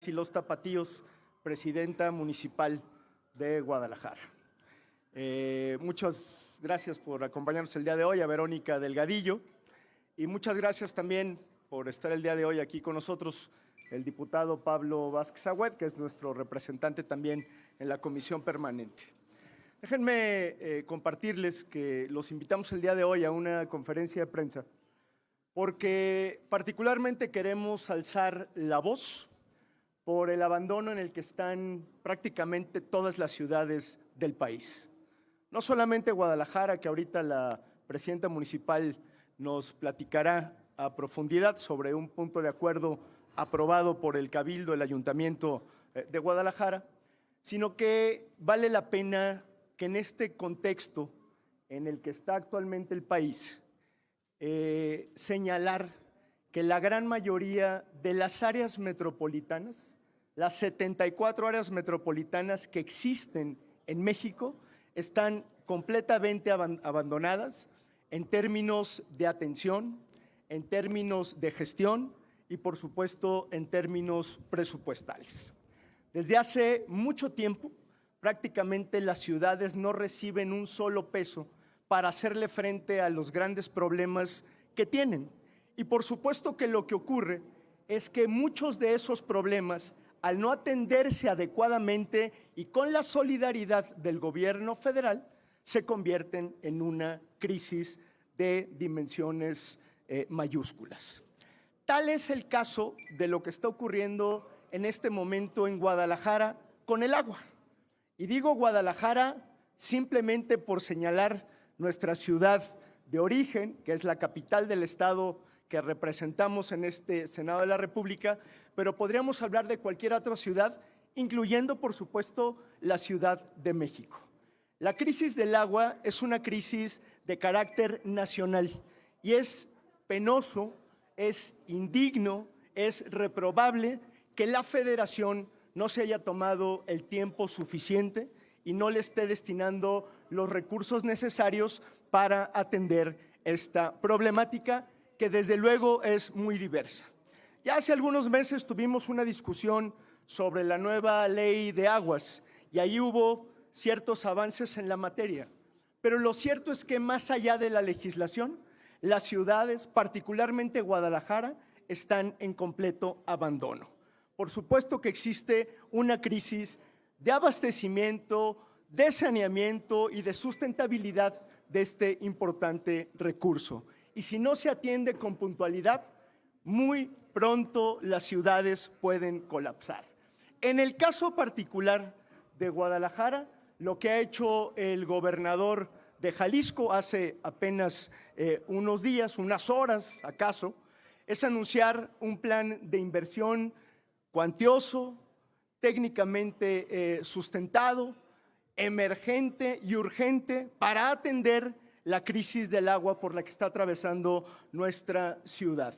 y los tapatíos, presidenta municipal de Guadalajara. Muchas gracias por acompañarnos el día de hoy, a Verónica Delgadillo, y muchas gracias también por estar el día de hoy aquí con nosotros el diputado Pablo Vázquez Agüed, que es nuestro representante también en la comisión permanente. Déjenme compartirles que los invitamos el día de hoy a una conferencia de prensa porque particularmente queremos alzar la voz por el abandono en el que están prácticamente todas las ciudades del país. No solamente Guadalajara, que ahorita la presidenta municipal nos platicará a profundidad sobre un punto de acuerdo aprobado por el Cabildo, el Ayuntamiento de Guadalajara, sino que vale la pena que en este contexto en el que está actualmente el país, señalar que la gran mayoría de las áreas metropolitanas, las 74 áreas metropolitanas que existen en México, están completamente abandonadas en términos de atención, en términos de gestión y, por supuesto, en términos presupuestales. Desde hace mucho tiempo, prácticamente las ciudades no reciben un solo peso para hacerle frente a los grandes problemas que tienen. Y por supuesto que lo que ocurre es que muchos de esos problemas, al no atenderse adecuadamente y con la solidaridad del gobierno federal, se convierten en una crisis de dimensiones mayúsculas. Tal es el caso de lo que está ocurriendo en este momento en Guadalajara con el agua. Y digo Guadalajara simplemente por señalar nuestra ciudad de origen, que es la capital del estado que representamos en este Senado de la República, pero podríamos hablar de cualquier otra ciudad, incluyendo, por supuesto, la Ciudad de México. La crisis del agua es una crisis de carácter nacional y es penoso, es indigno, es reprobable que la Federación no se haya tomado el tiempo suficiente y no le esté destinando los recursos necesarios para atender esta problemática que desde luego es muy diversa. Ya hace algunos meses tuvimos una discusión sobre la nueva ley de aguas y ahí hubo ciertos avances en la materia, pero lo cierto es que más allá de la legislación, las ciudades, particularmente Guadalajara, están en completo abandono. Por supuesto que existe una crisis de abastecimiento, de saneamiento y de sustentabilidad de este importante recurso. Y si no se atiende con puntualidad, muy pronto las ciudades pueden colapsar. En el caso particular de Guadalajara, lo que ha hecho el gobernador de Jalisco hace apenas unos días, unas horas acaso, es anunciar un plan de inversión cuantioso, técnicamente sustentado, emergente y urgente para atender la crisis del agua por la que está atravesando nuestra ciudad.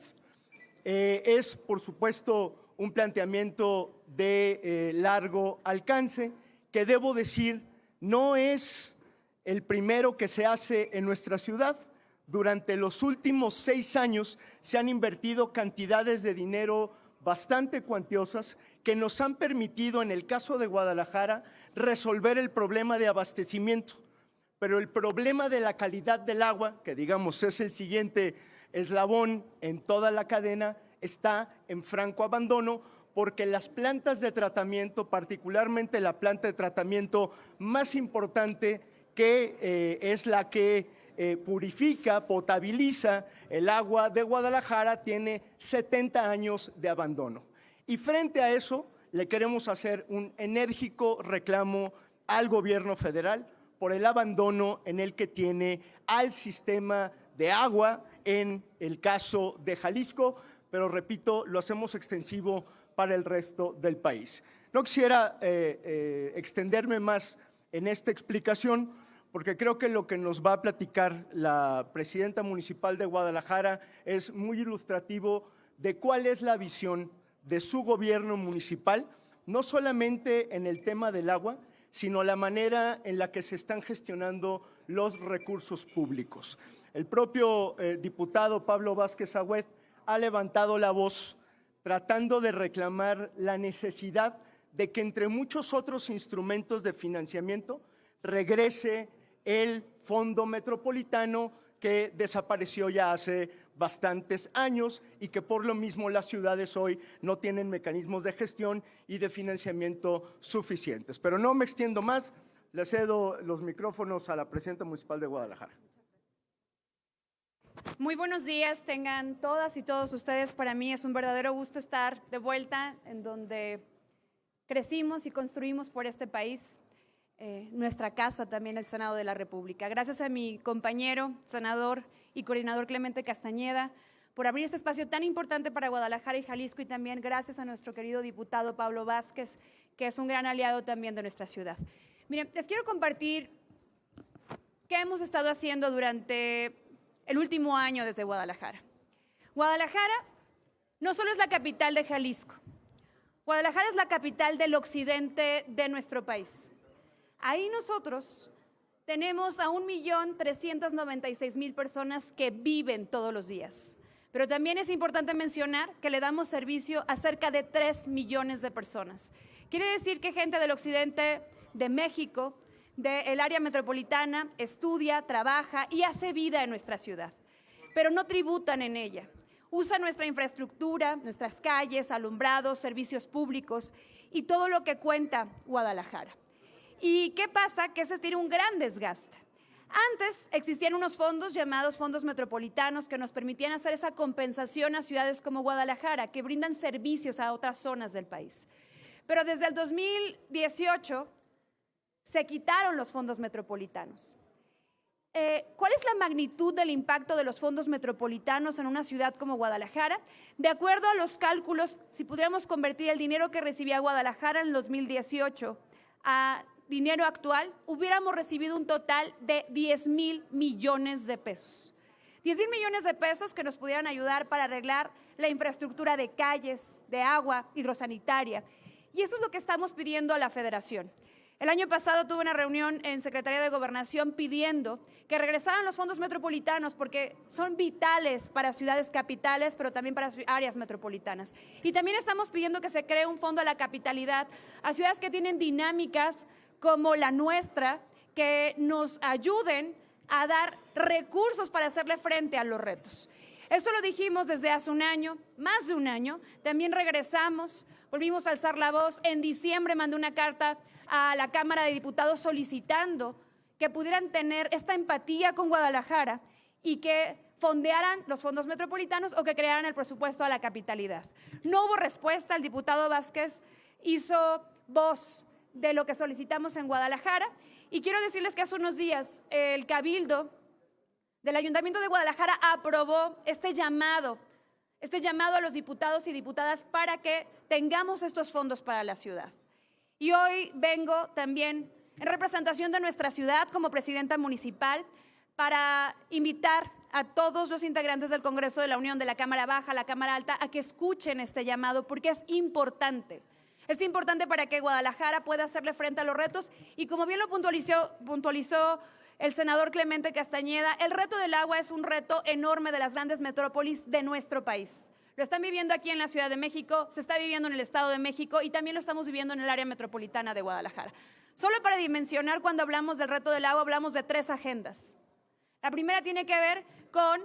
Es, por supuesto, un planteamiento de largo alcance que, debo decir, no es el primero que se hace en nuestra ciudad. Durante los últimos 6 años se han invertido cantidades de dinero bastante cuantiosas que nos han permitido, en el caso de Guadalajara, resolver el problema de abastecimiento. Pero el problema de la calidad del agua, que digamos es el siguiente eslabón en toda la cadena, está en franco abandono porque las plantas de tratamiento, particularmente la planta de tratamiento más importante, que es la que purifica, potabiliza el agua de Guadalajara, tiene 70 años de abandono. Y frente a eso, le queremos hacer un enérgico reclamo al gobierno federal por el abandono en el que tiene al sistema de agua en el caso de Jalisco, pero repito, lo hacemos extensivo para el resto del país. No quisiera extenderme más en esta explicación, porque creo que lo que nos va a platicar la presidenta municipal de Guadalajara es muy ilustrativo de cuál es la visión de su gobierno municipal, no solamente en el tema del agua, sino la manera en la que se están gestionando los recursos públicos. El propio diputado Pablo Vázquez Agüed ha levantado la voz tratando de reclamar la necesidad de que entre muchos otros instrumentos de financiamiento regrese el Fondo Metropolitano que desapareció ya hace bastantes años y que por lo mismo las ciudades hoy no tienen mecanismos de gestión y de financiamiento suficientes. Pero no me extiendo más, le cedo los micrófonos a la presidenta municipal de Guadalajara. Muy buenos días, tengan todas y todos ustedes. Para mí es un verdadero gusto estar de vuelta en donde crecimos y construimos por este país, nuestra casa también, el Senado de la República. Gracias a mi compañero, senador y coordinador Clemente Castañeda, por abrir este espacio tan importante para Guadalajara y Jalisco, y también gracias a nuestro querido diputado Pablo Vázquez, que es un gran aliado también de nuestra ciudad. Miren, les quiero compartir qué hemos estado haciendo durante el último año desde Guadalajara. Guadalajara no solo es la capital de Jalisco, Guadalajara es la capital del occidente de nuestro país. Ahí nosotros tenemos a 1.396.000 personas que viven todos los días. Pero también es importante mencionar que le damos servicio a cerca de 3 millones de personas. Quiere decir que gente del occidente de México, del área metropolitana, estudia, trabaja y hace vida en nuestra ciudad, pero no tributan en ella. Usan nuestra infraestructura, nuestras calles, alumbrados, servicios públicos y todo lo que cuenta Guadalajara. ¿Y qué pasa? Que se tiene un gran desgaste. Antes existían unos fondos llamados fondos metropolitanos que nos permitían hacer esa compensación a ciudades como Guadalajara, que brindan servicios a otras zonas del país. Pero desde el 2018 se quitaron los fondos metropolitanos. ¿Cuál es la magnitud del impacto de los fondos metropolitanos en una ciudad como Guadalajara? De acuerdo a los cálculos, si pudiéramos convertir el dinero que recibía Guadalajara en el 2018 a dinero actual, hubiéramos recibido un total de 10,000 millones de pesos. 10,000 millones de pesos que nos pudieran ayudar para arreglar la infraestructura de calles, de agua, hidrosanitaria. Y eso es lo que estamos pidiendo a la Federación. El año pasado tuve una reunión en Secretaría de Gobernación pidiendo que regresaran los fondos metropolitanos porque son vitales para ciudades capitales, pero también para áreas metropolitanas. Y también estamos pidiendo que se cree un fondo a la capitalidad, a ciudades que tienen dinámicas como la nuestra, que nos ayuden a dar recursos para hacerle frente a los retos. Esto lo dijimos desde hace un año, más de un año. También regresamos, volvimos a alzar la voz. En diciembre mandé una carta a la Cámara de Diputados solicitando que pudieran tener esta empatía con Guadalajara y que fondearan los fondos metropolitanos o que crearan el presupuesto a la capitalidad. No hubo respuesta. El diputado Vázquez hizo voz de lo que solicitamos en Guadalajara, y quiero decirles que hace unos días el Cabildo del Ayuntamiento de Guadalajara aprobó este llamado a los diputados y diputadas para que tengamos estos fondos para la ciudad. Y hoy vengo también en representación de nuestra ciudad como presidenta municipal para invitar a todos los integrantes del Congreso de la Unión, de la Cámara Baja, la Cámara Alta, a que escuchen este llamado porque es importante. Es importante para que Guadalajara pueda hacerle frente a los retos y, como bien lo puntualizó el senador Clemente Castañeda, el reto del agua es un reto enorme de las grandes metrópolis de nuestro país. Lo están viviendo aquí en la Ciudad de México, se está viviendo en el Estado de México y también lo estamos viviendo en el área metropolitana de Guadalajara. Solo para dimensionar, cuando hablamos del reto del agua, hablamos de 3 agendas. La primera tiene que ver con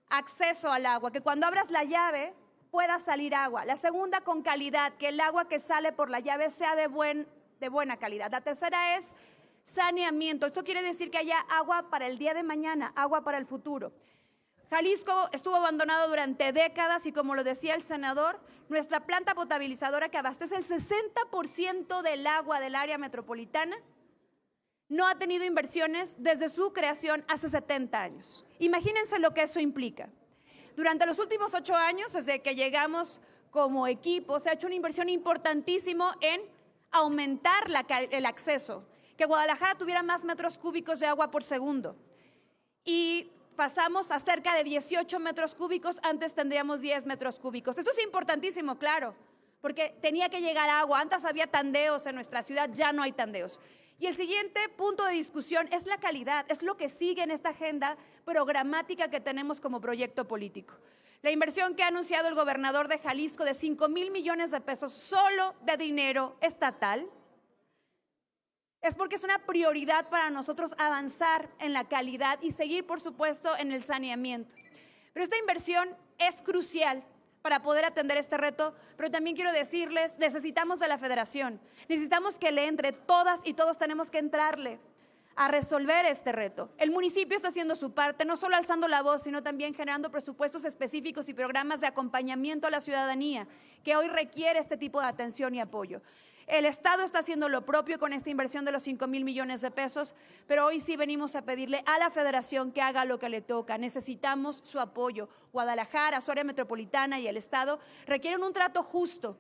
acceso al agua, que cuando abras la llave pueda salir agua. La segunda, con calidad, que el agua que sale por la llave sea de buena calidad. La tercera es saneamiento. Esto quiere decir que haya agua para el día de mañana, agua para el futuro. Jalisco estuvo abandonado durante décadas y, como lo decía el senador, nuestra planta potabilizadora, que abastece el 60% del agua del área metropolitana, no ha tenido inversiones desde su creación hace 70 años. Imagínense lo que eso implica. Durante los últimos 8 años, desde que llegamos como equipo, se ha hecho una inversión importantísima en aumentar el acceso, que Guadalajara tuviera más metros cúbicos de agua por segundo. Y pasamos a cerca de 18 metros cúbicos, antes tendríamos 10 metros cúbicos. Esto es importantísimo, claro, porque tenía que llegar agua. Antes había tandeos en nuestra ciudad, ya no hay tandeos. Y el siguiente punto de discusión es la calidad, es lo que sigue en esta agenda programática que tenemos como proyecto político. La inversión que ha anunciado el gobernador de Jalisco de 5,000 millones de pesos solo de dinero estatal es porque es una prioridad para nosotros avanzar en la calidad y seguir, por supuesto, en el saneamiento. Pero esta inversión es crucial para poder atender este reto, pero también quiero decirles, necesitamos de la federación, necesitamos que le entre todas y todos tenemos que entrarle a resolver este reto. El municipio está haciendo su parte, no solo alzando la voz, sino también generando presupuestos específicos y programas de acompañamiento a la ciudadanía, que hoy requiere este tipo de atención y apoyo. El Estado está haciendo lo propio con esta inversión de los 5,000 millones de pesos, pero hoy sí venimos a pedirle a la Federación que haga lo que le toca. Necesitamos su apoyo. Guadalajara, su área metropolitana y el Estado requieren un trato justo.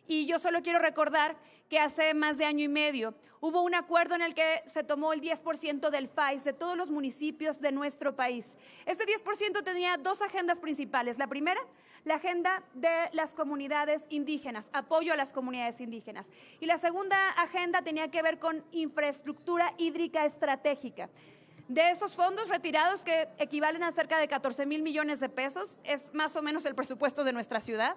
Y yo solo quiero recordar que hace más de año y medio hubo un acuerdo en el que se tomó el 10% del FAIS de todos los municipios de nuestro país. Este 10% tenía dos agendas principales. La primera, la agenda de las comunidades indígenas, apoyo a las comunidades indígenas. Y la segunda agenda tenía que ver con infraestructura hídrica estratégica. De esos fondos retirados, que equivalen a cerca de 14,000 millones de pesos, es más o menos el presupuesto de nuestra ciudad,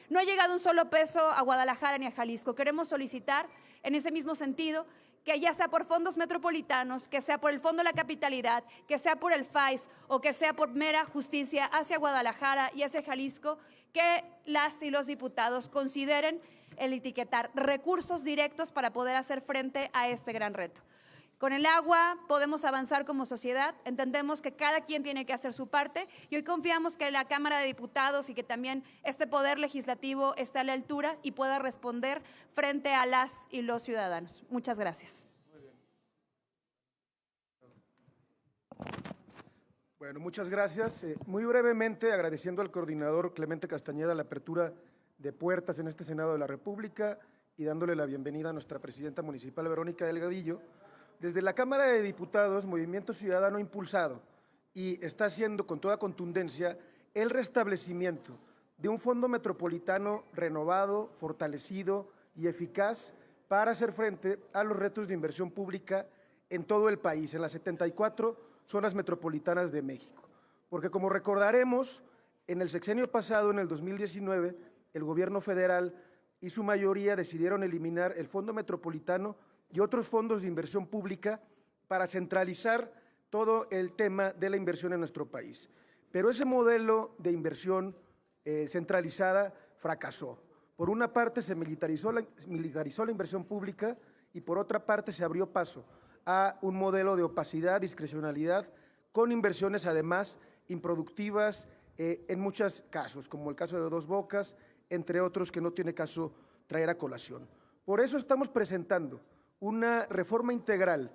no ha llegado un solo peso a Guadalajara ni a Jalisco. Queremos solicitar, en ese mismo sentido, que ya sea por fondos metropolitanos, que sea por el Fondo de la Capitalidad, que sea por el FAIS o que sea por mera justicia hacia Guadalajara y hacia Jalisco, que las y los diputados consideren el etiquetar recursos directos para poder hacer frente a este gran reto. Con el agua podemos avanzar como sociedad, entendemos que cada quien tiene que hacer su parte y hoy confiamos que la Cámara de Diputados y que también este poder legislativo esté a la altura y pueda responder frente a las y los ciudadanos. Muchas gracias. Bueno, muchas gracias. Muy brevemente, agradeciendo al coordinador Clemente Castañeda la apertura de puertas en este Senado de la República y dándole la bienvenida a nuestra presidenta municipal, Verónica Delgadillo. Desde la Cámara de Diputados, Movimiento Ciudadano ha impulsado y está haciendo con toda contundencia el restablecimiento de un fondo metropolitano renovado, fortalecido y eficaz para hacer frente a los retos de inversión pública en todo el país, en las 74 zonas metropolitanas de México. Porque como recordaremos, en el sexenio pasado, en el 2019, el gobierno federal y su mayoría decidieron eliminar el Fondo Metropolitano y otros fondos de inversión pública para centralizar todo el tema de la inversión en nuestro país. Pero ese modelo de inversión centralizada fracasó. Por una parte se militarizó la inversión pública y por otra parte se abrió paso a un modelo de opacidad, discrecionalidad, con inversiones además improductivas en muchos casos, como el caso de Dos Bocas, entre otros que no tiene caso traer a colación. Por eso estamos presentando una reforma integral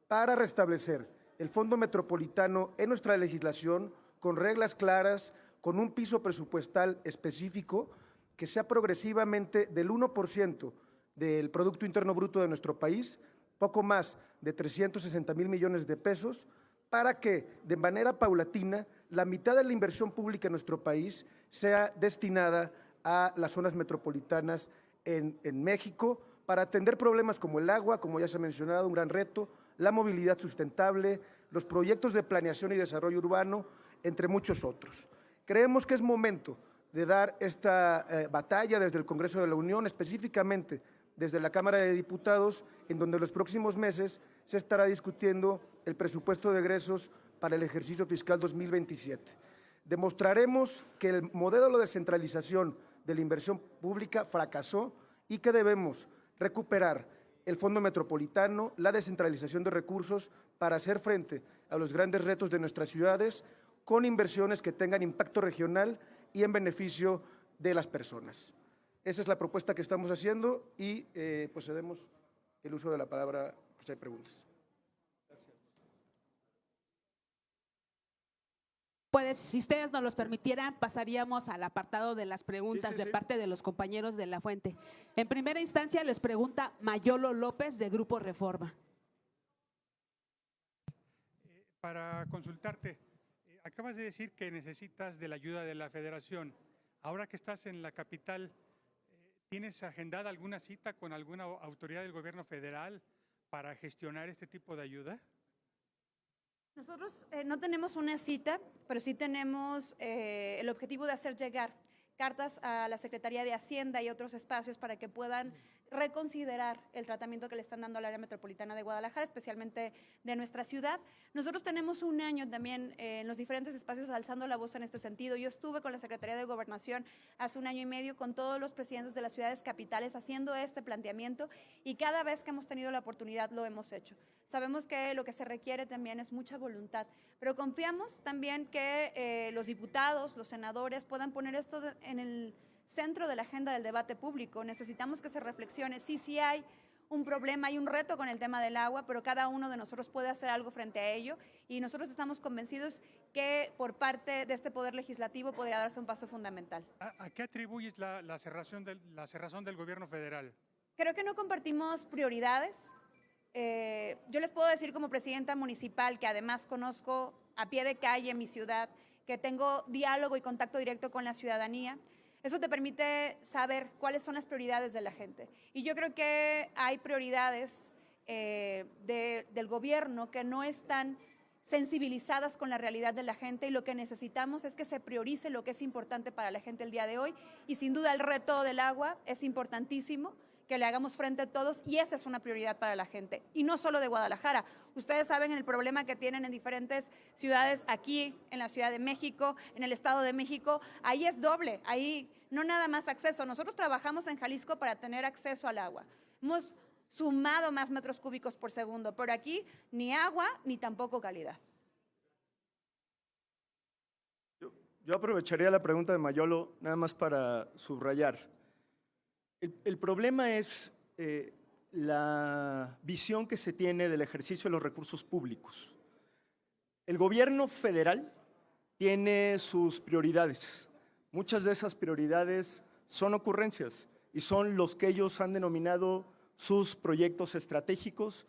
para restablecer el Fondo Metropolitano en nuestra legislación con reglas claras, con un piso presupuestal específico que sea progresivamente del 1% del Producto Interno Bruto de nuestro país, poco más de 360,000 millones de pesos, para que de manera paulatina la mitad de la inversión pública en nuestro país sea destinada a las zonas metropolitanas en México, para atender problemas como el agua, como ya se ha mencionado, un gran reto, la movilidad sustentable, los proyectos de planeación y desarrollo urbano, entre muchos otros. Creemos que es momento de dar esta batalla desde el Congreso de la Unión, específicamente desde la Cámara de Diputados, en donde en los próximos meses se estará discutiendo el presupuesto de egresos para el ejercicio fiscal 2027. Demostraremos que el modelo de descentralización de la inversión pública fracasó y que debemos recuperar el Fondo Metropolitano, la descentralización de recursos para hacer frente a los grandes retos de nuestras ciudades con inversiones que tengan impacto regional y en beneficio de las personas. Esa es la propuesta que estamos haciendo y pues cedemos el uso de la palabra si hay preguntas. Pues, si ustedes nos los permitieran, pasaríamos al apartado de las preguntas de parte de los compañeros de La Fuente. En primera instancia les pregunta Mayolo López, de Grupo Reforma. Para consultarte, acabas de decir que necesitas de la ayuda de la Federación. Ahora que estás en la capital, ¿tienes agendada alguna cita con alguna autoridad del gobierno federal para gestionar este tipo de ayuda? Nosotros no tenemos una cita, pero sí tenemos el objetivo de hacer llegar cartas a la Secretaría de Hacienda y otros espacios para que puedan reconsiderar el tratamiento que le están dando al área metropolitana de Guadalajara, especialmente de nuestra ciudad. Nosotros tenemos un año también en los diferentes espacios alzando la voz en este sentido. Yo estuve con la Secretaría de Gobernación hace un año y medio con todos los presidentes de las ciudades capitales haciendo este planteamiento y cada vez que hemos tenido la oportunidad lo hemos hecho. Sabemos que lo que se requiere también es mucha voluntad, pero confiamos también que los diputados, los senadores puedan poner esto en el centro de la agenda del debate público. Necesitamos que se reflexione. Sí hay un problema, hay un reto con el tema del agua, pero cada uno de nosotros puede hacer algo frente a ello y nosotros estamos convencidos que por parte de este Poder Legislativo podría darse un paso fundamental. ¿A qué atribuyes la cerrazón del gobierno federal? Creo que no compartimos prioridades. Yo les puedo decir como presidenta municipal, que además conozco a pie de calle mi ciudad, que tengo diálogo y contacto directo con la ciudadanía. Eso te permite saber cuáles son las prioridades de la gente. Y yo creo que hay prioridades del gobierno que no están sensibilizadas con la realidad de la gente y lo que necesitamos es que se priorice lo que es importante para la gente el día de hoy. Y sin duda el reto del agua es importantísimo, que le hagamos frente a todos y esa es una prioridad para la gente. Y no solo de Guadalajara. Ustedes saben el problema que tienen en diferentes ciudades aquí, en la Ciudad de México, en el Estado de México. Ahí es doble, ahí no nada más acceso. Nosotros trabajamos en Jalisco para tener acceso al agua. Hemos sumado más metros cúbicos por segundo, pero aquí ni agua ni tampoco calidad. Yo aprovecharía la pregunta de Mayolo nada más para subrayar. El problema es la visión que se tiene del ejercicio de los recursos públicos. El gobierno federal tiene sus prioridades. Muchas de esas prioridades son ocurrencias y son los que ellos han denominado sus proyectos estratégicos,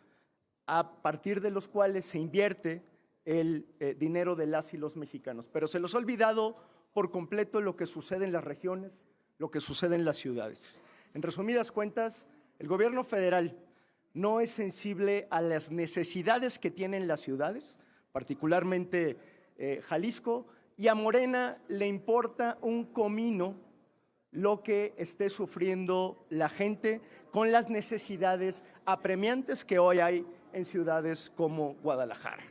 a partir de los cuales se invierte el dinero de las y los mexicanos. Pero se les ha olvidado por completo lo que sucede en las regiones, lo que sucede en las ciudades. En resumidas cuentas, el gobierno federal no es sensible a las necesidades que tienen las ciudades, particularmente Jalisco, y a Morena le importa un comino lo que esté sufriendo la gente con las necesidades apremiantes que hoy hay en ciudades como Guadalajara.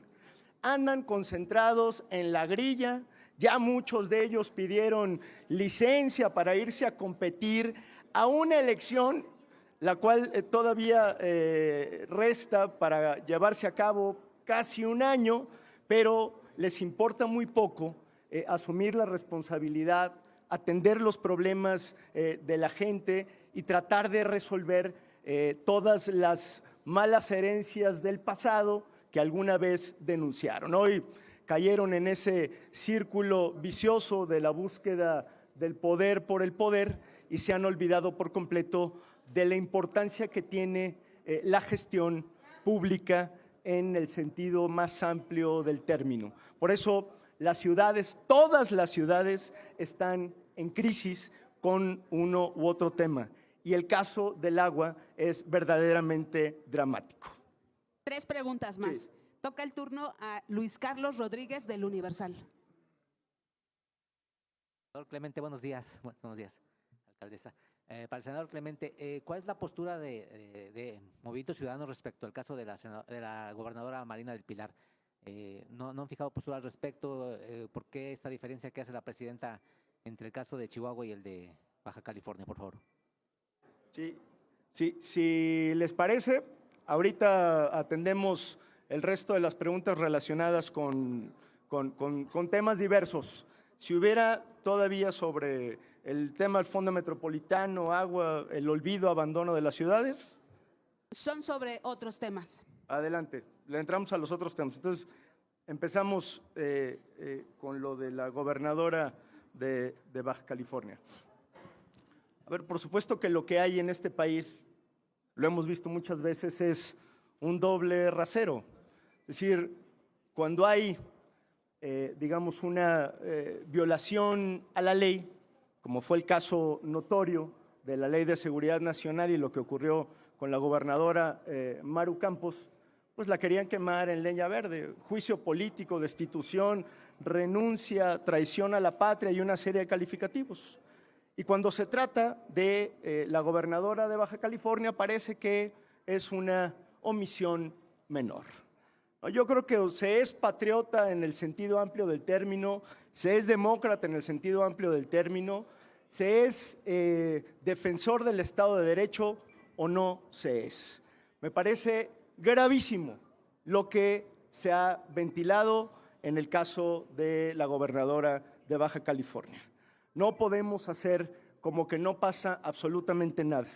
Andan concentrados en la grilla, ya muchos de ellos pidieron licencia para irse a competir a una elección, la cual todavía resta para llevarse a cabo casi un año, pero les importa muy poco asumir la responsabilidad, atender los problemas de la gente y tratar de resolver todas las malas herencias del pasado que alguna vez denunciaron. Hoy cayeron en ese círculo vicioso de la búsqueda del poder por el poder y se han olvidado por completo de la importancia que tiene la gestión pública en el sentido más amplio del término. Por eso las ciudades, todas las ciudades están en crisis con uno u otro tema y el caso del agua es verdaderamente dramático. 3 preguntas más. Sí. Toca el turno a Luis Carlos Rodríguez del Universal. Senador Clemente, buenos días. Buenos días, alcaldesa. Para el senador Clemente, ¿cuál es la postura de Movimiento Ciudadano respecto al caso de la gobernadora Marina del Pilar? ¿No han fijado postura al respecto? ¿Por qué esta diferencia que hace la presidenta entre el caso de Chihuahua y el de Baja California, por favor? Sí, si les parece, ahorita atendemos el resto de las preguntas relacionadas con temas diversos. Si hubiera todavía sobre el tema del Fondo Metropolitano, agua, el olvido, abandono de las ciudades. Son sobre otros temas. Adelante, le entramos a los otros temas. Entonces, empezamos con lo de la gobernadora de Baja California. A ver, por supuesto que lo que hay en este país, lo hemos visto muchas veces, es un doble rasero. Es decir, cuando hay, digamos, una violación a la ley, como fue el caso notorio de la Ley de Seguridad Nacional y lo que ocurrió con la gobernadora Maru Campos, pues la querían quemar en leña verde. Juicio político, destitución, renuncia, traición a la patria y una serie de calificativos. Y cuando se trata de la gobernadora de Baja California, parece que es una omisión menor. Yo creo que se es patriota en el sentido amplio del término, se es demócrata en el sentido amplio del término, se es defensor del Estado de Derecho o no se es. Me parece gravísimo lo que se ha ventilado en el caso de la gobernadora de Baja California. No podemos hacer como que no pasa absolutamente nada.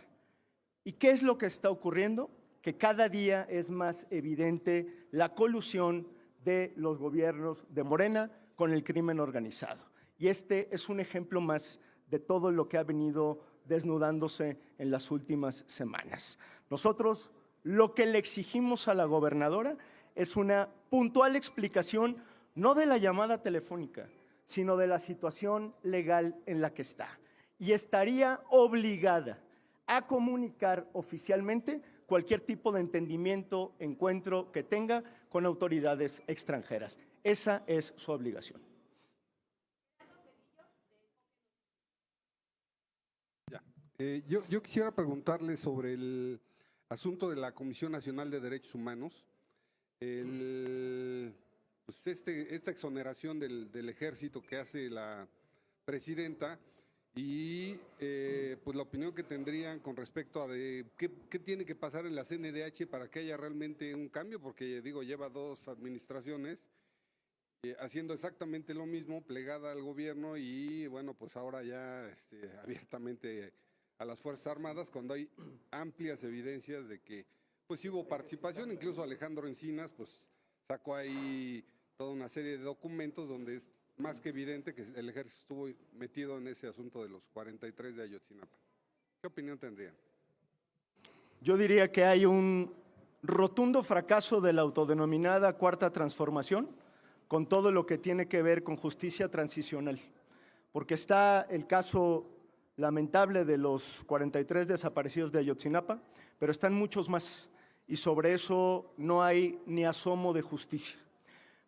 ¿Y qué es lo que está ocurriendo? Que cada día es más evidente la colusión de los gobiernos de Morena con el crimen organizado. Y este es un ejemplo más de todo lo que ha venido desnudándose en las últimas semanas. Nosotros lo que le exigimos a la gobernadora es una puntual explicación, no de la llamada telefónica, sino de la situación legal en la que está. Y estaría obligada a comunicar oficialmente cualquier tipo de entendimiento, encuentro que tenga con autoridades extranjeras. Esa es su obligación. Yo quisiera preguntarle sobre el asunto de la Comisión Nacional de Derechos Humanos. Pues esta exoneración del ejército que hace la presidenta y pues la opinión que tendrían con respecto a qué tiene que pasar en la CNDH para que haya realmente un cambio, porque digo, lleva 2 administraciones haciendo exactamente lo mismo, plegada al gobierno y bueno, pues ahora ya abiertamente a las Fuerzas Armadas, cuando hay amplias evidencias de que pues hubo participación. Incluso Alejandro Encinas pues sacó ahí toda una serie de documentos donde es más que evidente que el ejército estuvo metido en ese asunto de los 43 de Ayotzinapa. ¿Qué opinión tendrían? Yo diría que hay un rotundo fracaso de la autodenominada Cuarta Transformación con todo lo que tiene que ver con justicia transicional, porque está el caso lamentable de los 43 desaparecidos de Ayotzinapa, pero están muchos más y sobre eso no hay ni asomo de justicia.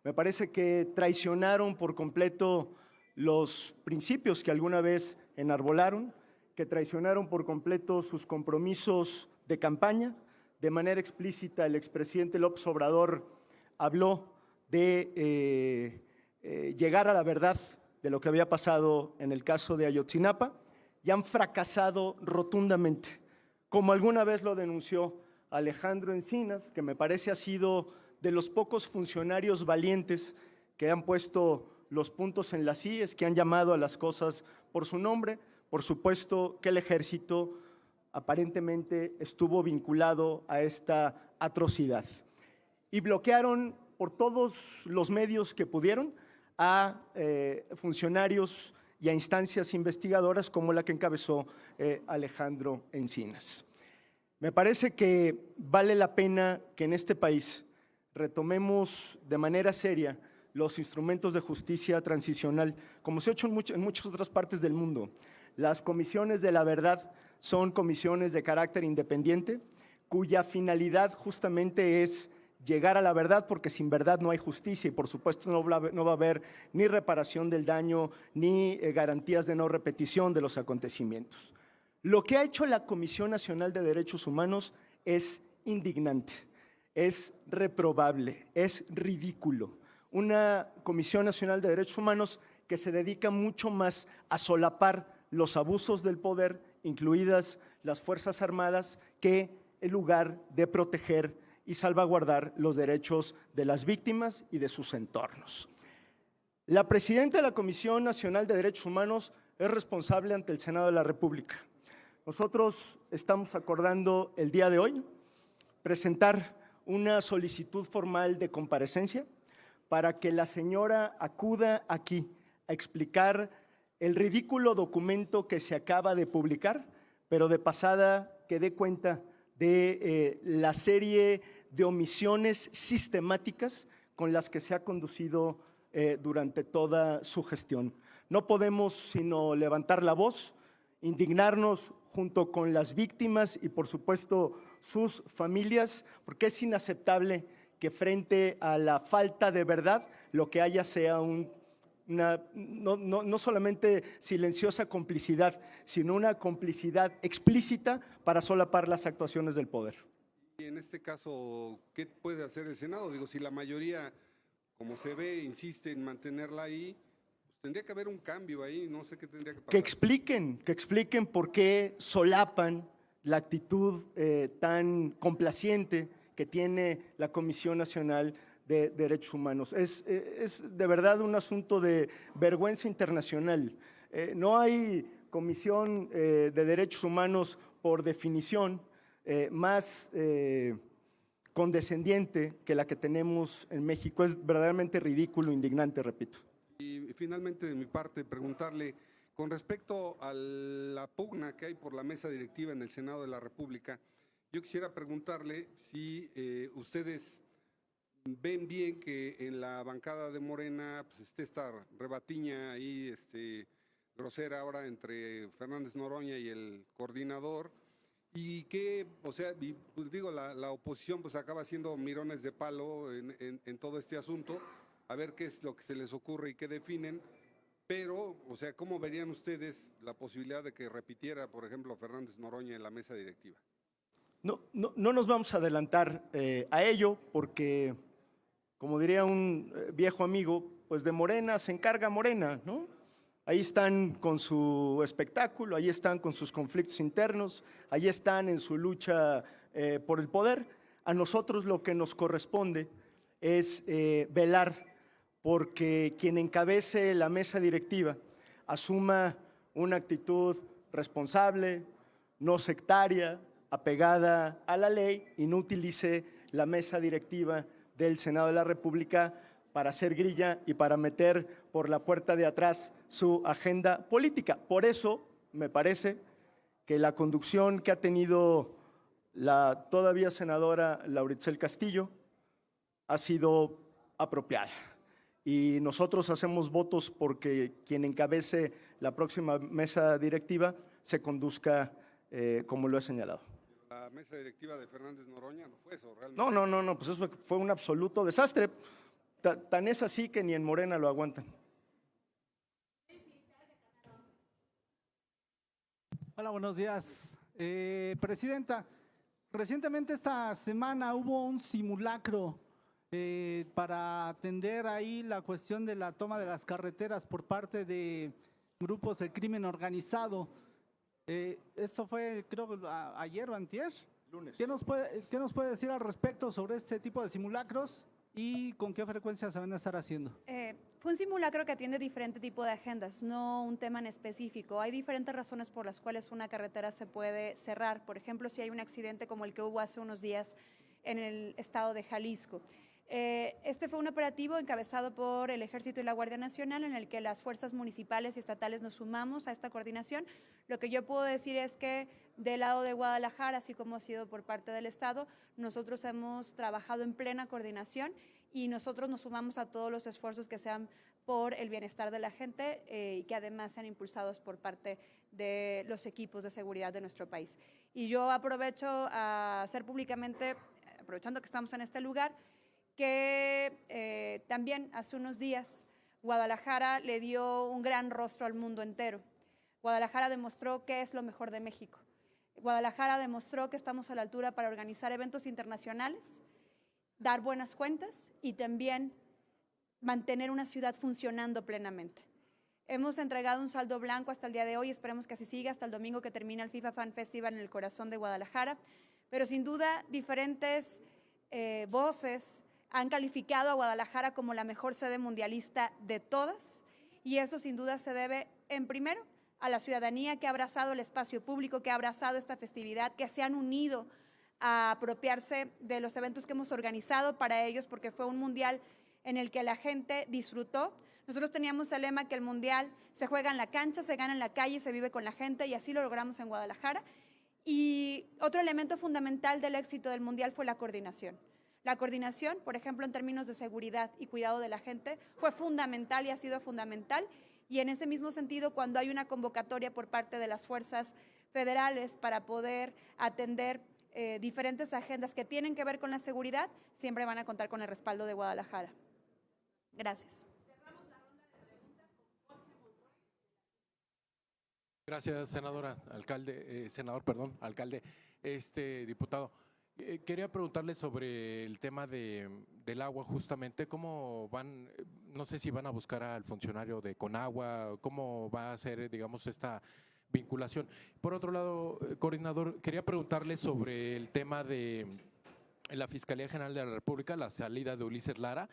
Me parece que traicionaron por completo los principios que alguna vez enarbolaron, que traicionaron por completo sus compromisos de campaña. De manera explícita, el expresidente López Obrador habló de llegar a la verdad de lo que había pasado en el caso de Ayotzinapa y han fracasado rotundamente, como alguna vez lo denunció Alejandro Encinas, que me parece ha sido de los pocos funcionarios valientes que han puesto los puntos en las íes, que han llamado a las cosas por su nombre. Por supuesto que el ejército aparentemente estuvo vinculado a esta atrocidad. Y bloquearon por todos los medios que pudieron a funcionarios y a instancias investigadoras como la que encabezó Alejandro Encinas. Me parece que vale la pena que en este país retomemos de manera seria los instrumentos de justicia transicional, como se ha hecho en muchas otras partes del mundo. Las comisiones de la verdad son comisiones de carácter independiente, cuya finalidad justamente es llegar a la verdad, porque sin verdad no hay justicia y por supuesto no va a haber ni reparación del daño ni garantías de no repetición de los acontecimientos. Lo que ha hecho la Comisión Nacional de Derechos Humanos es indignante, es reprobable, es ridículo. Una Comisión Nacional de Derechos Humanos que se dedica mucho más a solapar los abusos del poder, incluidas las Fuerzas Armadas, que en lugar de proteger y salvaguardar los derechos de las víctimas y de sus entornos. La presidenta de la Comisión Nacional de Derechos Humanos es responsable ante el Senado de la República. Nosotros estamos acordando el día de hoy presentar una solicitud formal de comparecencia para que la señora acuda aquí a explicar el ridículo documento que se acaba de publicar, pero de pasada que dé cuenta de la serie de omisiones sistemáticas con las que se ha conducido durante toda su gestión. No podemos sino levantar la voz, indignarnos junto con las víctimas y por supuesto sus familias, porque es inaceptable que frente a la falta de verdad, lo que haya sea no solamente silenciosa complicidad, sino una complicidad explícita para solapar las actuaciones del poder. Y en este caso, ¿qué puede hacer el Senado? Digo, si la mayoría, como se ve, insiste en mantenerla ahí, pues tendría que haber un cambio ahí, no sé qué tendría que pasar. Que expliquen por qué solapan la actitud tan complaciente que tiene la Comisión Nacional de Derechos Humanos. Es de verdad un asunto de vergüenza internacional. No hay comisión de derechos humanos, por definición, más condescendiente que la que tenemos en México. Es verdaderamente ridículo, indignante, repito. Y finalmente, de mi parte, preguntarle, con respecto a la pugna que hay por la mesa directiva en el Senado de la República, yo quisiera preguntarle si ustedes ven bien que en la bancada de Morena pues, esté esta rebatiña ahí grosera ahora entre Fernández Noroña y el coordinador, y que, o sea, pues digo, la oposición pues acaba haciendo mirones de palo en todo este asunto, a ver qué es lo que se les ocurre y qué definen, pero, o sea, ¿cómo verían ustedes la posibilidad de que repitiera, por ejemplo, Fernández Noroña en la mesa directiva? No nos vamos a adelantar a ello porque, como diría un viejo amigo, pues de Morena se encarga Morena, ¿no? Ahí están con su espectáculo, ahí están con sus conflictos internos, ahí están en su lucha por el poder. A nosotros lo que nos corresponde es velar porque quien encabece la mesa directiva asuma una actitud responsable, no sectaria, apegada a la ley y no utilice la mesa directiva del Senado de la República para hacer grilla y para meter por la puerta de atrás su agenda política. Por eso me parece que la conducción que ha tenido la todavía senadora Lauritzel Castillo ha sido apropiada. Y nosotros hacemos votos porque quien encabece la próxima mesa directiva se conduzca como lo he señalado. La mesa directiva de Fernández Noroña no fue eso, realmente. No, pues eso fue un absoluto desastre. Tan es así que ni en Morena lo aguantan. Hola, buenos días. Presidenta, recientemente esta semana hubo un simulacro para atender ahí la cuestión de la toma de las carreteras por parte de grupos de crimen organizado. Esto fue, creo, ayer o antier. Lunes. ¿Qué nos puede decir al respecto sobre este tipo de simulacros y con qué frecuencia se van a estar haciendo? Fue un simulacro que atiende diferente tipo de agendas, no un tema en específico. Hay diferentes razones por las cuales una carretera se puede cerrar. Por ejemplo, si hay un accidente como el que hubo hace unos días en el estado de Jalisco. Este fue un operativo encabezado por el Ejército y la Guardia Nacional en el que las fuerzas municipales y estatales nos sumamos a esta coordinación. Lo que yo puedo decir es que del lado de Guadalajara, así como ha sido por parte del Estado, nosotros hemos trabajado en plena coordinación y nosotros nos sumamos a todos los esfuerzos que sean por el bienestar de la gente y que además sean impulsados por parte de los equipos de seguridad de nuestro país. Y yo aprovecho a hacer públicamente, aprovechando que estamos en este lugar, que también hace unos días Guadalajara le dio un gran rostro al mundo entero. Guadalajara demostró que es lo mejor de México. Guadalajara demostró que estamos a la altura para organizar eventos internacionales, dar buenas cuentas y también mantener una ciudad funcionando plenamente. Hemos entregado un saldo blanco hasta el día de hoy, esperemos que así siga hasta el domingo que termina el FIFA Fan Festival en el corazón de Guadalajara, pero sin duda diferentes voces han calificado a Guadalajara como la mejor sede mundialista de todas y eso sin duda se debe, en primero, a la ciudadanía que ha abrazado el espacio público, que ha abrazado esta festividad, que se han unido a apropiarse de los eventos que hemos organizado para ellos, porque fue un mundial en el que la gente disfrutó. Nosotros teníamos el lema que el mundial se juega en la cancha, se gana en la calle, se vive con la gente y así lo logramos en Guadalajara. Y otro elemento fundamental del éxito del mundial fue la coordinación. La coordinación, por ejemplo, en términos de seguridad y cuidado de la gente, fue fundamental y ha sido fundamental. Y en ese mismo sentido, cuando hay una convocatoria por parte de las fuerzas federales para poder atender diferentes agendas que tienen que ver con la seguridad, siempre van a contar con el respaldo de Guadalajara. Gracias. Gracias, senadora, alcalde, diputado. Quería preguntarle sobre el tema del agua, justamente, cómo van, no sé si van a buscar al funcionario de Conagua, cómo va a ser, digamos, esta vinculación. Por otro lado, coordinador, quería preguntarle sobre el tema de la Fiscalía General de la República, la salida de Ulises Lara.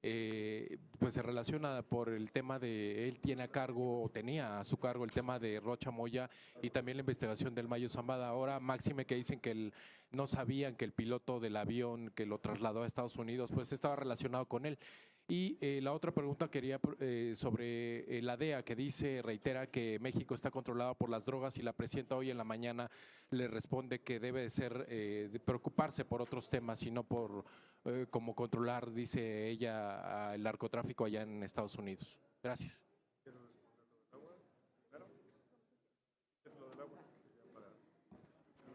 Pues se relaciona por el tema de él tiene a cargo o tenía a su cargo el tema de Rocha Moya y también la investigación del Mayo Zambada. Ahora máxime que dicen que no sabían que el piloto del avión que lo trasladó a Estados Unidos pues estaba relacionado con él. Y la otra pregunta quería sobre la DEA, que reitera que México está controlado por las drogas, y la presidenta hoy en la mañana le responde que debe de ser de preocuparse por otros temas y no por cómo controlar, dice ella, el narcotráfico allá en Estados Unidos. Gracias.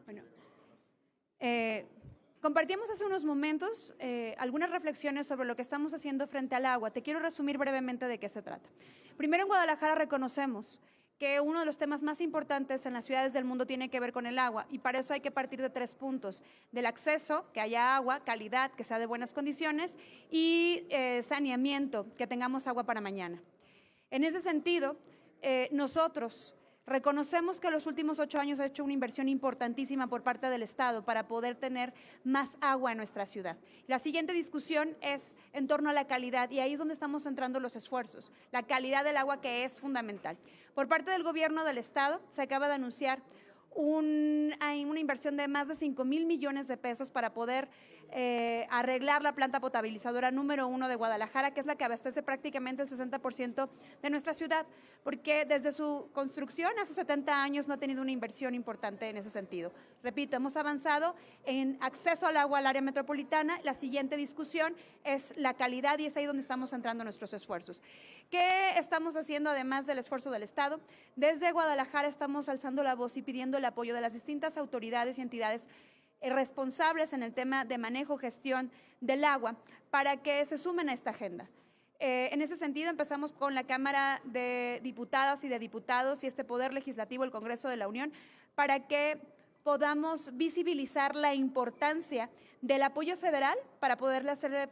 Bueno, compartimos hace unos momentos algunas reflexiones sobre lo que estamos haciendo frente al agua. Te quiero resumir brevemente de qué se trata. Primero, en Guadalajara reconocemos que uno de los temas más importantes en las ciudades del mundo tiene que ver con el agua, y para eso hay que partir de 3 puntos: del acceso, que haya agua, calidad, que sea de buenas condiciones, y saneamiento, que tengamos agua para mañana. En ese sentido, nosotros reconocemos que en los últimos 8 años ha hecho una inversión importantísima por parte del Estado para poder tener más agua en nuestra ciudad. La siguiente discusión es en torno a la calidad, y ahí es donde estamos centrando los esfuerzos, la calidad del agua, que es fundamental. Por parte del gobierno del Estado se acaba de anunciar hay una inversión de más de 5,000 millones de pesos para poder arreglar la planta potabilizadora número 1 de Guadalajara, que es la que abastece prácticamente el 60% de nuestra ciudad, porque desde su construcción hace 70 años no ha tenido una inversión importante en ese sentido. Repito, hemos avanzado en acceso al agua al área metropolitana. La siguiente discusión es la calidad, y es ahí donde estamos centrando nuestros esfuerzos. ¿Qué estamos haciendo además del esfuerzo del Estado? Desde Guadalajara estamos alzando la voz y pidiendo el apoyo de las distintas autoridades y entidades responsables en el tema de manejo, gestión del agua, para que se sumen a esta agenda. En ese sentido, empezamos con la Cámara de Diputadas y de Diputados y este Poder Legislativo, el Congreso de la Unión, para que podamos visibilizar la importancia del apoyo federal para poderle hacer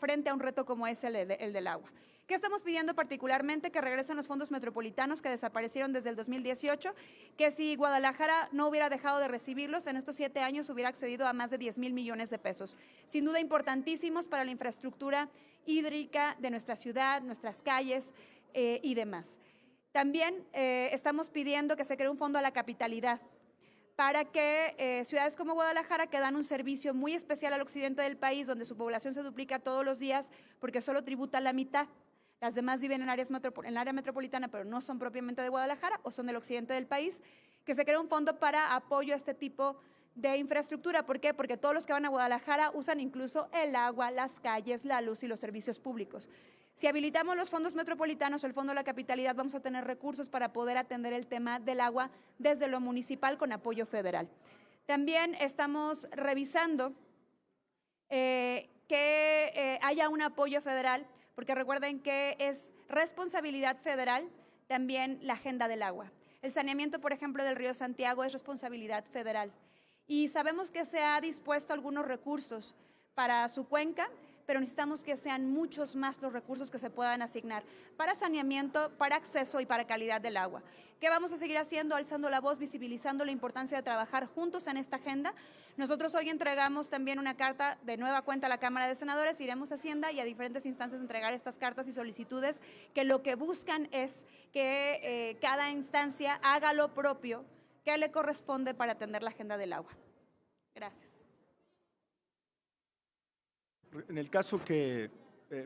frente a un reto como es el del agua. ¿Qué estamos pidiendo particularmente? Que regresen los fondos metropolitanos que desaparecieron desde el 2018, que si Guadalajara no hubiera dejado de recibirlos, en estos 7 años hubiera accedido a más de 10,000 millones de pesos. Sin duda importantísimos para la infraestructura hídrica de nuestra ciudad, nuestras calles y demás. También estamos pidiendo que se cree un fondo a la capitalidad, para que ciudades como Guadalajara, que dan un servicio muy especial al occidente del país, donde su población se duplica todos los días porque solo tributa la mitad. Las demás viven en el área metropolitana, pero no son propiamente de Guadalajara o son del occidente del país, que se cree un fondo para apoyo a este tipo de infraestructura. ¿Por qué? Porque todos los que van a Guadalajara usan incluso el agua, las calles, la luz y los servicios públicos. Si habilitamos los fondos metropolitanos o el Fondo de la Capitalidad, vamos a tener recursos para poder atender el tema del agua desde lo municipal con apoyo federal. También estamos revisando que haya un apoyo federal, porque recuerden que es responsabilidad federal también la agenda del agua. El saneamiento, por ejemplo, del río Santiago es responsabilidad federal. Y sabemos que se ha dispuesto algunos recursos para su cuenca, pero necesitamos que sean muchos más los recursos que se puedan asignar para saneamiento, para acceso y para calidad del agua. ¿Qué vamos a seguir haciendo? Alzando la voz, visibilizando la importancia de trabajar juntos en esta agenda. Nosotros hoy entregamos también una carta de nueva cuenta a la Cámara de Senadores, iremos a Hacienda y a diferentes instancias a entregar estas cartas y solicitudes que lo que buscan es que cada instancia haga lo propio que le corresponde para atender la agenda del agua. Gracias. En el caso que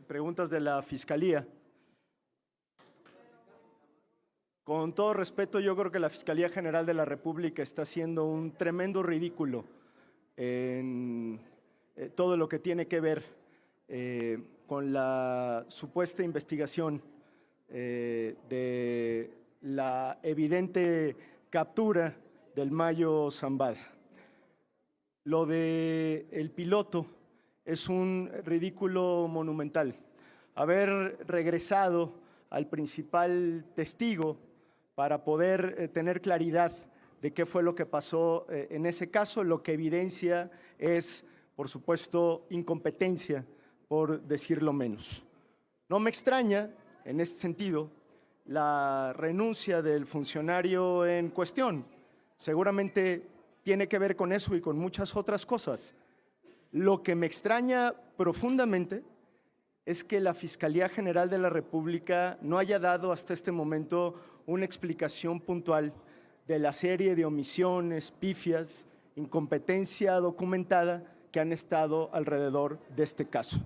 preguntas de la Fiscalía, con todo respeto, yo creo que la Fiscalía General de la República está haciendo un tremendo ridículo en todo lo que tiene que ver con la supuesta investigación de la evidente captura del Mayo Zambada. lo de el piloto es un ridículo monumental. Haber regresado al principal testigo para poder tener claridad de qué fue lo que pasó en ese caso, lo que evidencia es, por supuesto, incompetencia, por decirlo menos. No me extraña, en este sentido, la renuncia del funcionario en cuestión. Seguramente tiene que ver con eso y con muchas otras cosas. Lo que me extraña profundamente es que la Fiscalía General de la República no haya dado hasta este momento una explicación puntual de la serie de omisiones, pifias, incompetencia documentada que han estado alrededor de este caso.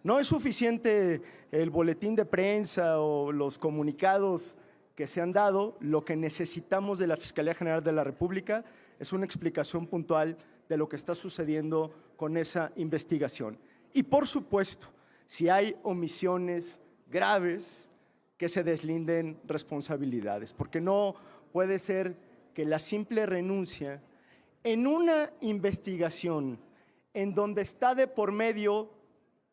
No es suficiente el boletín de prensa o los comunicados que se han dado. Lo que necesitamos de la Fiscalía General de la República es una explicación puntual de lo que está sucediendo con esa investigación. Y por supuesto, si hay omisiones graves, que se deslinden responsabilidades, porque no puede ser que la simple renuncia en una investigación en donde está de por medio,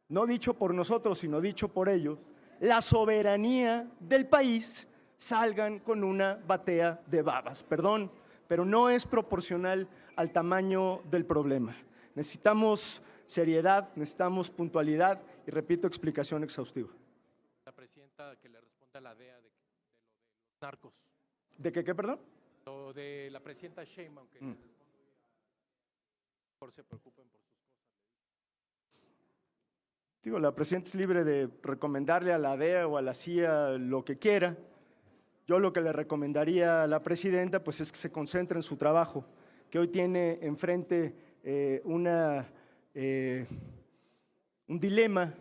no dicho por nosotros, sino dicho por ellos, la soberanía del país, salgan con una batea de babas. Perdón, pero no es proporcional al tamaño del problema. Necesitamos seriedad, necesitamos puntualidad y, repito, explicación exhaustiva. La presidenta que le responde a la DEA de lo de los narcos. ¿De qué, perdón? Lo de la presidenta Sheinbaum, que le responde mejor se preocupen por sus cosas. Digo, la presidenta es libre de recomendarle a la DEA o a la CIA lo que quiera. Yo lo que le recomendaría a la presidenta pues es que se concentre en su trabajo, que hoy tiene enfrente un dilema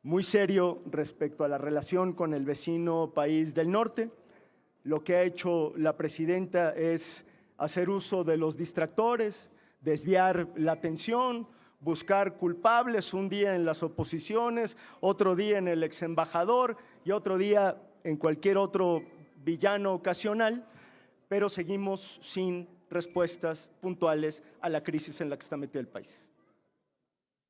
muy serio respecto a la relación con el vecino país del norte. Lo que ha hecho la presidenta es hacer uso de los distractores, desviar la atención, buscar culpables, un día en las oposiciones, otro día en el exembajador y otro día en cualquier otro villano ocasional, pero seguimos sin respuestas puntuales a la crisis en la que está metido el país.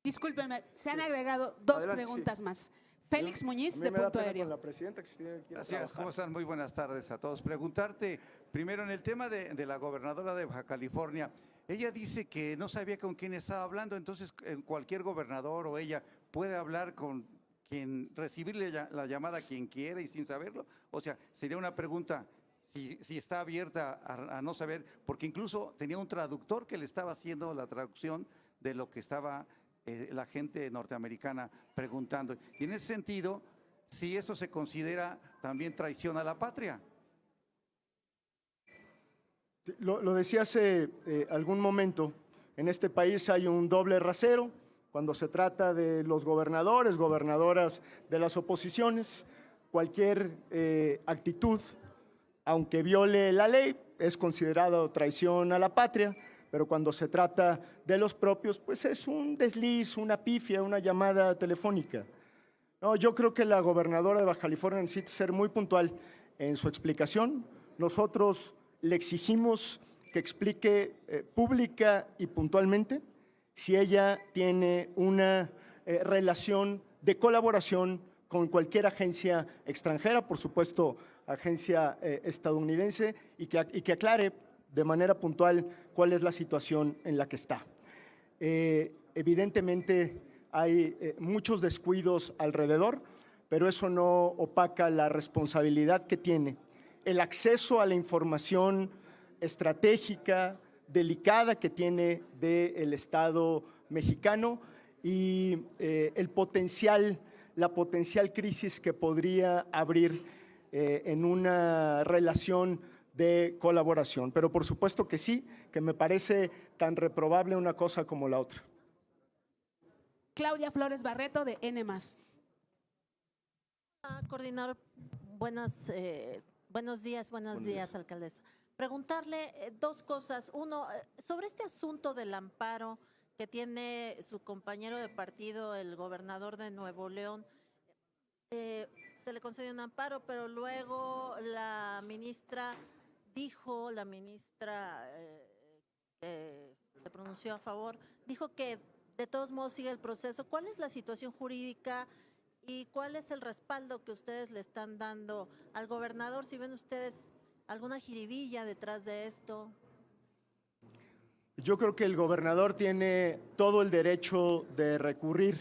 Discúlpenme, se han agregado dos Adelante, preguntas sí. más. Félix Muñiz, A mí de me da Punto pena Aéreo. con la presidenta que quiere Gracias, trabajar. ¿cómo están? Muy buenas tardes a todos. Preguntarte, primero en el tema de la gobernadora de Baja California, ella dice que no sabía con quién estaba hablando, entonces cualquier gobernador o ella puede hablar con quien, recibirle la llamada a quien quiera y sin saberlo. O sea, sería una pregunta si está abierta a no saber, porque incluso tenía un traductor que le estaba haciendo la traducción de lo que estaba la gente norteamericana preguntando. Y en ese sentido, si eso se considera también traición a la patria. Lo decía hace algún momento, en este país hay un doble rasero cuando se trata de los gobernadores, gobernadoras de las oposiciones. Cualquier actitud, aunque viole la ley, es considerado traición a la patria, pero cuando se trata de los propios, pues es un desliz, una pifia, una llamada telefónica. No, yo creo que la gobernadora de Baja California necesita ser muy puntual en su explicación. Nosotros le exigimos que explique pública y puntualmente si ella tiene una relación de colaboración con cualquier agencia extranjera, por supuesto, agencia estadounidense, y que aclare de manera puntual cuál es la situación en la que está. Evidentemente hay muchos descuidos alrededor, pero eso no opaca la responsabilidad que tiene el acceso a la información estratégica, delicada que tiene del Estado mexicano y la potencial crisis que podría abrir en una relación de colaboración. Pero por supuesto que sí, que me parece tan reprobable una cosa como la otra. Claudia Flores Barreto, de N+. Coordinador, buenos días, alcaldesa. Preguntarle dos cosas. Uno, sobre este asunto del amparo que tiene su compañero de partido, el gobernador de Nuevo León, se le concedió un amparo, pero luego la ministra que se pronunció a favor, dijo que de todos modos sigue el proceso. ¿Cuál es la situación jurídica y cuál es el respaldo que ustedes le están dando al gobernador? Si ven ustedes alguna jiribilla detrás de esto. Yo creo que el gobernador tiene todo el derecho de recurrir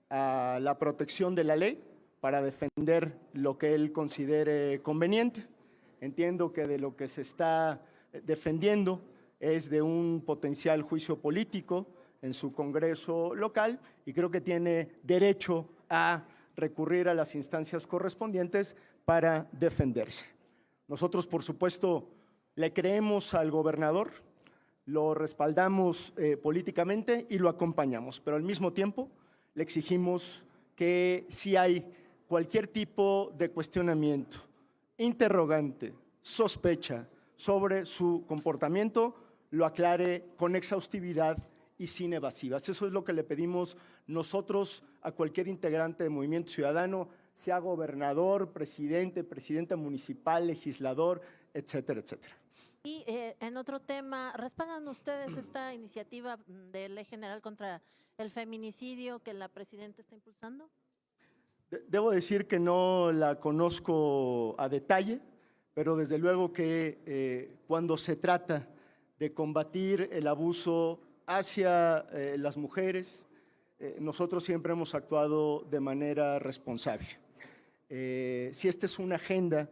a la protección de la ley para defender lo que él considere conveniente. Entiendo que de lo que se está defendiendo es de un potencial juicio político en su Congreso local y creo que tiene derecho a recurrir a las instancias correspondientes para defenderse. Nosotros, por supuesto, le creemos al gobernador, lo respaldamos políticamente y lo acompañamos, pero al mismo tiempo le exigimos que si hay cualquier tipo de cuestionamiento, interrogante, sospecha sobre su comportamiento, lo aclare con exhaustividad y sin evasivas. Eso es lo que le pedimos nosotros a cualquier integrante de Movimiento Ciudadano, sea gobernador, presidente, presidenta municipal, legislador, etcétera, etcétera. Y en otro tema, ¿respaldan ustedes esta iniciativa de ley general contra el feminicidio que la presidenta está impulsando? Debo decir que no la conozco a detalle, pero desde luego que cuando se trata de combatir el abuso hacia las mujeres, nosotros siempre hemos actuado de manera responsable. Si esta es una agenda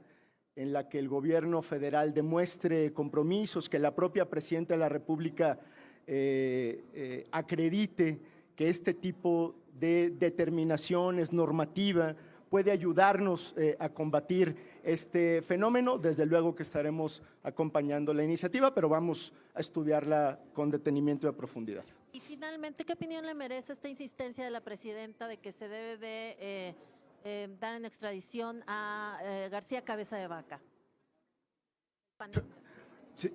en la que el gobierno federal demuestre compromisos, que la propia presidenta de la República acredite que este tipo de determinaciones normativa puede ayudarnos a combatir este fenómeno, desde luego que estaremos acompañando la iniciativa, pero vamos a estudiarla con detenimiento y a profundidad. Y finalmente, ¿qué opinión le merece esta insistencia de la presidenta de que se debe de dar en extradición a García Cabeza de Vaca? Sí,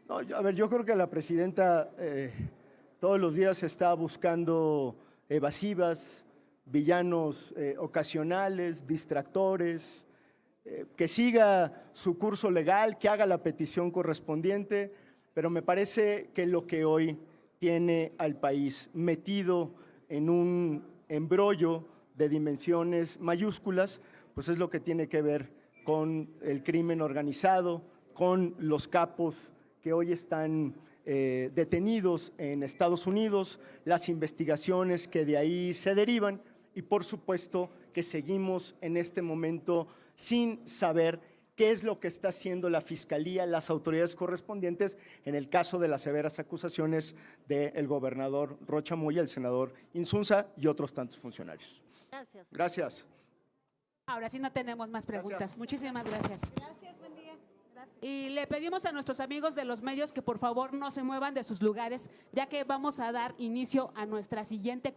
no, a ver, yo creo que la presidenta todos los días está buscando evasivas, villanos ocasionales, distractores, que siga su curso legal, que haga la petición correspondiente, pero me parece que lo que hoy tiene al país metido en un embrollo de dimensiones mayúsculas, pues es lo que tiene que ver con el crimen organizado, con los capos que hoy están detenidos en Estados Unidos, las investigaciones que de ahí se derivan y por supuesto que seguimos en este momento sin saber qué es lo que está haciendo la Fiscalía, las autoridades correspondientes en el caso de las severas acusaciones del gobernador Rocha Moya, el senador Insunza y otros tantos funcionarios. Gracias. Gracias. Ahora sí no tenemos más preguntas. Gracias. Muchísimas gracias. Gracias, buen día. Gracias. Y le pedimos a nuestros amigos de los medios que por favor no se muevan de sus lugares, ya que vamos a dar inicio a nuestra siguiente